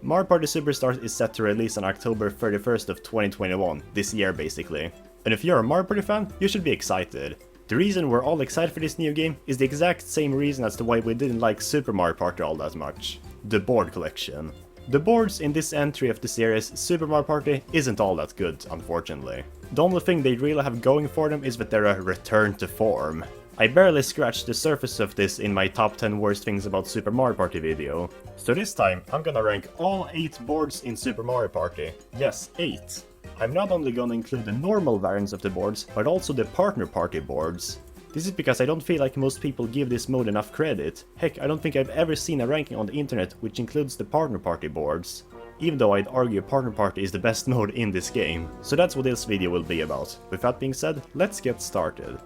Mario Party Superstars is set to release on October 31st of 2021, this year basically. And if you're a Mario Party fan, you should be excited. The reason we're all excited for this new game is the exact same reason as to why we didn't like Super Mario Party all that much. The board collection. The boards in this entry of the series, Super Mario Party, isn't all that good, unfortunately. The only thing they really have going for them is that they're a return to form. I barely scratched the surface of this in my top 10 worst things about Super Mario Party video. So this time, I'm gonna rank all 8 boards in Super Mario Party. Yes, 8. I'm not only gonna include the normal variants of the boards, but also the partner party boards. This is because I don't feel like most people give this mode enough credit. Heck, I don't think I've ever seen a ranking on the internet which includes the partner party boards. Even though I'd argue partner party is the best mode in this game. So that's what this video will be about. With that being said, let's get started.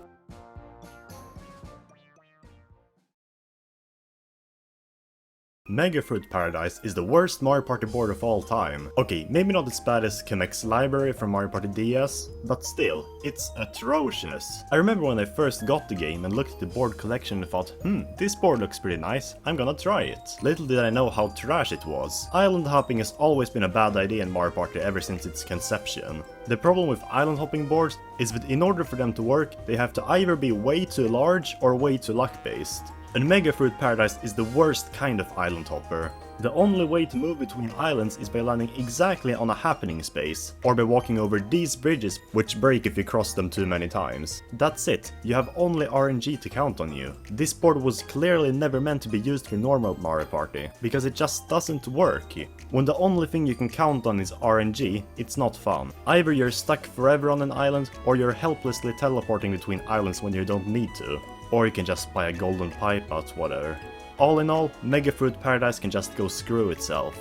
Mega Fruit Paradise is the worst Mario Party board of all time. Okay, maybe not as bad as Kamek's library from Mario Party DS, but still, it's atrocious. I remember when I first got the game and looked at the board collection and thought, this board looks pretty nice, I'm gonna try it. Little did I know how trash it was. Island hopping has always been a bad idea in Mario Party ever since its conception. The problem with island hopping boards is that in order for them to work, they have to either be way too large or way too luck-based. And Mega Fruit Paradise is the worst kind of island hopper. The only way to move between islands is by landing exactly on a happening space, or by walking over these bridges which break if you cross them too many times. That's it, you have only RNG to count on you. This board was clearly never meant to be used for normal Mario Party, because it just doesn't work. When the only thing you can count on is RNG, it's not fun. Either you're stuck forever on an island, or you're helplessly teleporting between islands when you don't need to. Or you can just buy a golden pipe out, whatever. All in all, Mega Fruit Paradise can just go screw itself.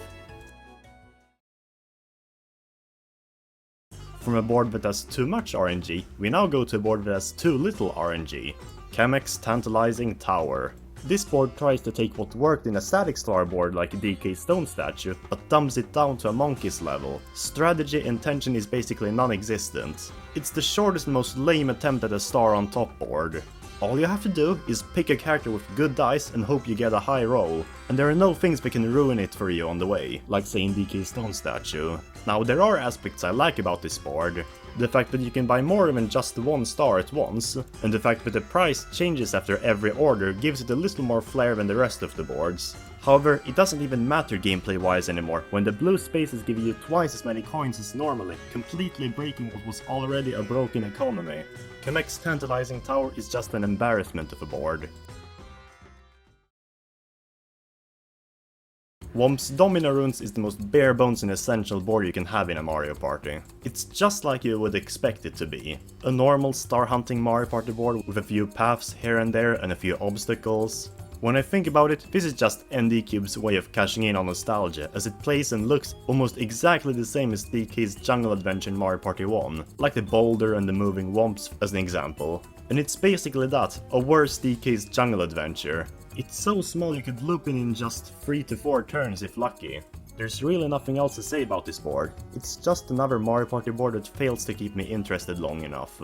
From a board that has too much RNG, we now go to a board that has too little RNG. Kamek's Tantalizing Tower. This board tries to take what worked in a static star board like a DK Stone statue, but dumbs it down to a monkey's level. Strategy and tension is basically non-existent. It's the shortest and most lame attempt at a star on top board. All you have to do is pick a character with good dice and hope you get a high roll, and there are no things that can ruin it for you on the way, like say in DK Stone Statue. Now there are aspects I like about this board. The fact that you can buy more than just one star at once, and the fact that the price changes after every order gives it a little more flair than the rest of the boards. However, it doesn't even matter gameplay wise anymore, when the blue spaces give you twice as many coins as normally, completely breaking what was already a broken economy. Kamek's Tantalizing Tower is just an embarrassment of a board. Whomp's Domino runes is the most bare bones and essential board you can have in a Mario Party. It's just like you would expect it to be. A normal star hunting Mario Party board with a few paths here and there and a few obstacles. When I think about it, this is just ND Cube's way of cashing in on nostalgia, as it plays and looks almost exactly the same as DK's Jungle Adventure in Mario Party 1, like the boulder and the moving Whomps as an example. And it's basically that, a worse DK's Jungle Adventure. It's so small you could loop it in just 3 to 4 turns if lucky. There's really nothing else to say about this board, it's just another Mario Party board that fails to keep me interested long enough.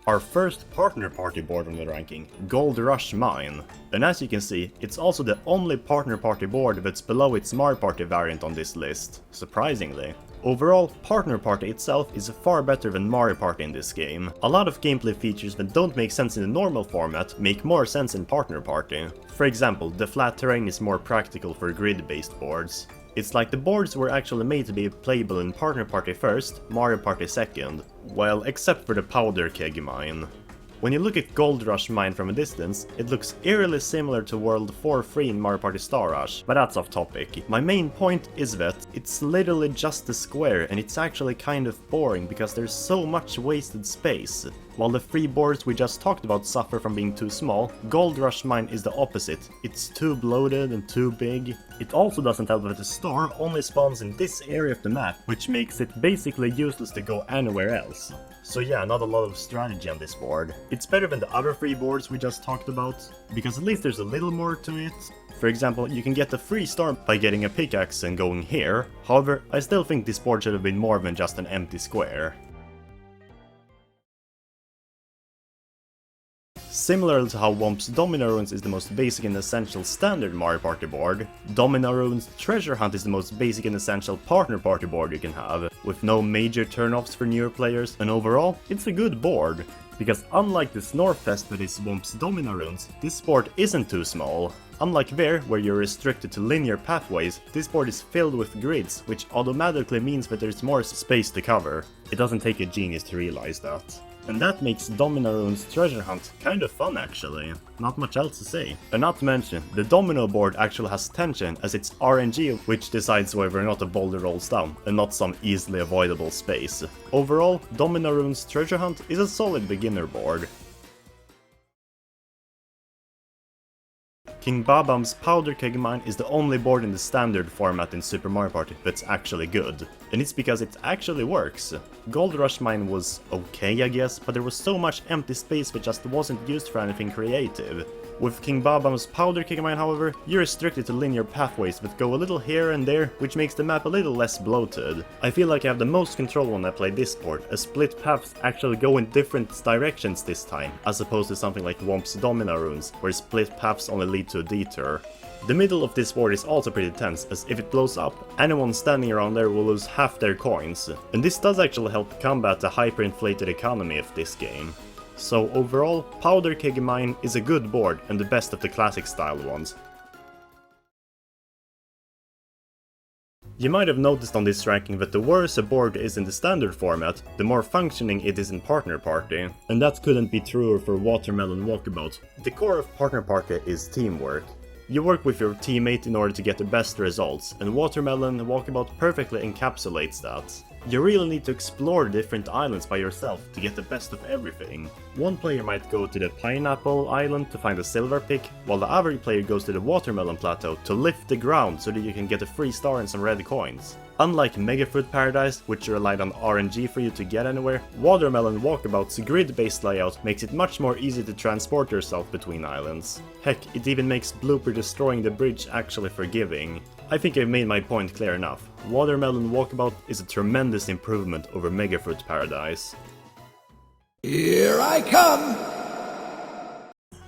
Our first partner party board on the ranking, Gold Rush Mine. And as you can see, it's also the only partner party board that's below its Mario Party variant on this list, surprisingly. Overall, Partner Party itself is far better than Mario Party in this game. A lot of gameplay features that don't make sense in the normal format make more sense in Partner Party. For example, the flat terrain is more practical for grid-based boards. It's like the boards were actually made to be playable in Partner Party first, Mario Party second, well, except for the Powder Keg Mine. When you look at Gold Rush Mine from a distance, it looks eerily similar to World 4-3 in Mario Party Star Rush, but that's off topic. My main point is that it's literally just a square and it's actually kind of boring because there's so much wasted space. While the 3 boards we just talked about suffer from being too small, Gold Rush Mine is the opposite. It's too bloated and too big. It also doesn't help that the star only spawns in this area of the map, which makes it basically useless to go anywhere else. So yeah, not a lot of strategy on this board. It's better than the other 3 boards we just talked about, because at least there's a little more to it. For example, you can get a free star by getting a pickaxe and going here. However, I still think this board should have been more than just an empty square. Similar to how Whomp's Domino Runes is the most basic and essential standard Mario Party board, Domino Runes Treasure Hunt is the most basic and essential partner party board you can have, with no major turn-offs for newer players, and overall, it's a good board. Because unlike the Snorfest that is Whomp's Domino Runes, this board isn't too small. Unlike there, where you're restricted to linear pathways, this board is filled with grids, which automatically means that there's more space to cover. It doesn't take a genius to realize that. And that makes Domino Runes Treasure Hunt kind of fun actually. Not much else to say. And not to mention, the Domino board actually has tension as it's RNG which decides whether or not a boulder rolls down, and not some easily avoidable space. Overall, Domino Runes Treasure Hunt is a solid beginner board. King Bob-omb's Powder Keg Mine is the only board in the standard format in Super Mario Party that's actually good. And it's because it actually works. Gold Rush Mine was okay I guess, but there was so much empty space that just wasn't used for anything creative. With King Bob-omb's Powder Keg Mine, however, you're restricted to linear pathways that go a little here and there, which makes the map a little less bloated. I feel like I have the most control when I play this board, as split paths actually go in different directions this time, as opposed to something like Whomp's Domino Runes, where split paths only lead to a detour. The middle of this board is also pretty tense, as if it blows up, anyone standing around there will lose half their coins. And this does actually help combat the hyperinflated economy of this game. So overall, Powder Keg Mine is a good board and the best of the classic style ones. You might have noticed on this ranking that the worse a board is in the standard format, the more functioning it is in Partner Party. And that couldn't be truer for Watermelon Walkabout. The core of Partner Party is teamwork. You work with your teammate in order to get the best results, and Watermelon Walkabout perfectly encapsulates that. You really need to explore different islands by yourself to get the best of everything. One player might go to the Pineapple Island to find a silver pick, while the other player goes to the Watermelon Plateau to lift the ground so that you can get a free star and some red coins. Unlike Mega Fruit Paradise, which relied on RNG for you to get anywhere, Watermelon Walkabout's grid-based layout makes it much more easy to transport yourself between islands. Heck, it even makes Blooper destroying the bridge actually forgiving. I think I've made my point clear enough. Watermelon Walkabout is a tremendous improvement over Mega Fruit Paradise. Here I come!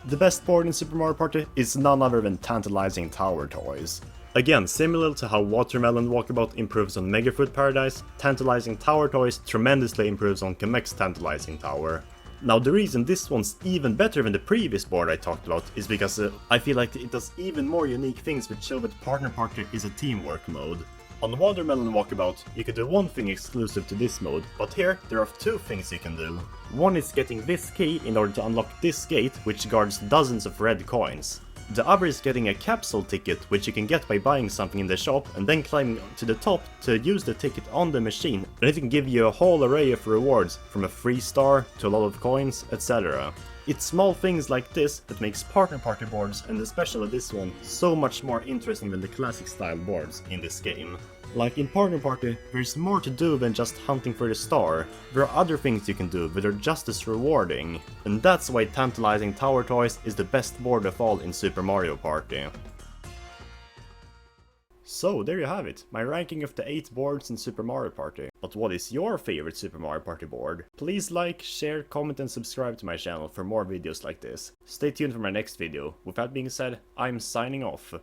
The best board in Super Mario Party is none other than Tantalizing Tower toys. Again, similar to how Watermelon Walkabout improves on Mega Fruit Paradise, Tantalizing Tower toys tremendously improves on Kamek's Tantalizing Tower. Now the reason this one's even better than the previous board I talked about is because I feel like it does even more unique things which show that Partner Party is a teamwork mode. On Watermelon Walkabout, you can do one thing exclusive to this mode, but here there are two things you can do. One is getting this key in order to unlock this gate, which guards dozens of red coins. The other is getting a capsule ticket, which you can get by buying something in the shop and then climbing to the top to use the ticket on the machine, and it can give you a whole array of rewards, from a free star to a lot of coins, etc. It's small things like this that makes Partner Party boards, and especially this one, so much more interesting than the classic style boards in this game. Like in Partner Party, there's more to do than just hunting for the star. There are other things you can do that are just as rewarding. And that's why Tantalizing Tower Toys is the best board of all in Super Mario Party. So there you have it, my ranking of the 8 boards in Super Mario Party. But what is your favorite Super Mario Party board? Please like, share, comment and subscribe to my channel for more videos like this. Stay tuned for my next video. With that being said, I'm signing off.